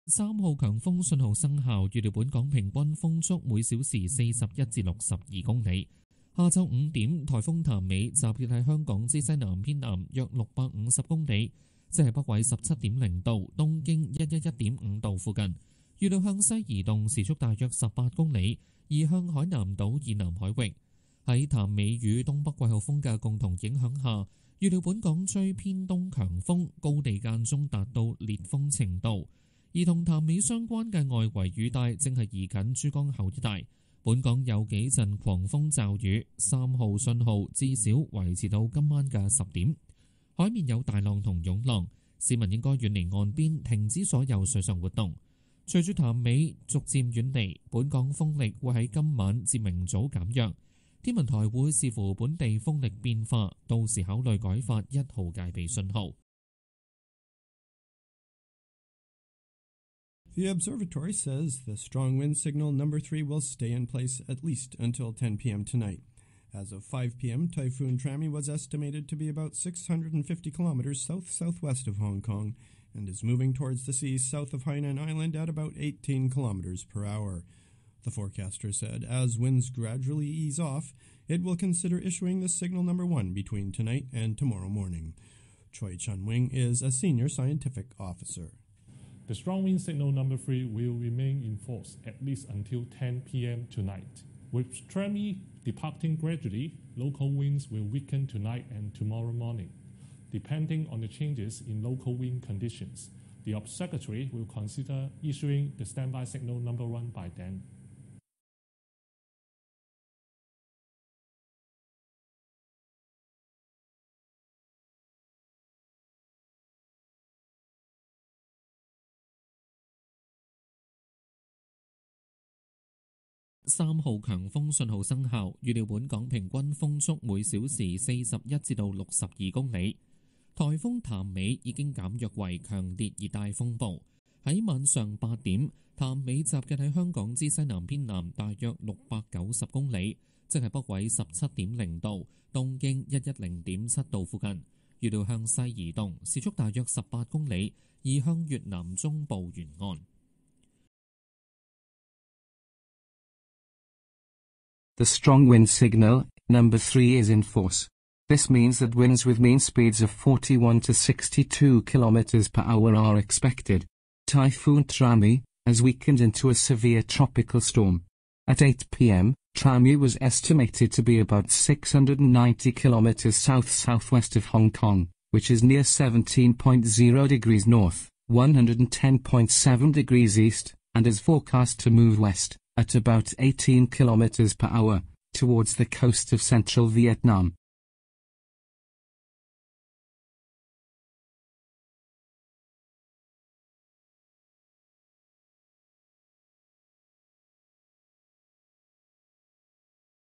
3號強風信號生效，預料本港平均風速每小時41至62公里。下晝5點，颱風譚美集結喺香港之西南偏南約650公里，即係北緯17.0度、東經111.5度附近。預料向西移動，時速大約18公里，移向海南島以南海域。喺譚美與東北季候風嘅共同影響下，預料本港吹偏東強風，高地間中達到烈風程度。而同譚美相關嘅外圍雨帶正係移近珠江口一帶，本港有幾陣狂風驟雨，3號信號至少維持到今晚嘅10點。海面有大浪同湧浪，市民應該遠離岸邊，停止所有水上活動。隨住譚美逐漸遠離，本港風力會喺今晚至明早減弱。天文台會視乎本地風力變化，到時考慮改發1號戒備信號。The observatory says the strong wind signal number 3 will stay in place at least until 10 p.m. tonight. As of 5 p.m., Typhoon Trami was estimated to be about 650 kilometers south-southwest of Hong Kong and is moving towards the sea south of Hainan Island at about 18 kilometers per hour. The forecaster said as winds gradually ease off, it will consider issuing the signal number 1 between tonight and tomorrow morning. Choi Chun-wing is a senior scientific officer. The strong wind signal number 3 will remain in force at least until 10 p.m. tonight. With Trami departing gradually, local winds will weaken tonight and tomorrow morning. Depending on the changes in local wind conditions, the observatory will consider issuing the standby signal number 1 by then.3號強風信號生效，預料本港平均風速每小時41至到62公里。颱風譚美已經減弱為強烈熱帶風暴。喺晚上8點，譚美集結喺香港之西南偏南大約690公里，即係北緯17.0度、東經110.7度附近。預料向西移動，時速大約18公里，移向越南中部沿岸。The strong wind signal, number 3 is in force. This means that winds with mean speeds of 41 to 62 km per hour are expected. Typhoon Trami has weakened into a severe tropical storm. At 8 p.m., Trami was estimated to be about 690 km south-southwest of Hong Kong, which is near 17.0 degrees north, 110.7 degrees east, and is forecast to move west at about 18 km per hour, towards the coast of central Vietnam.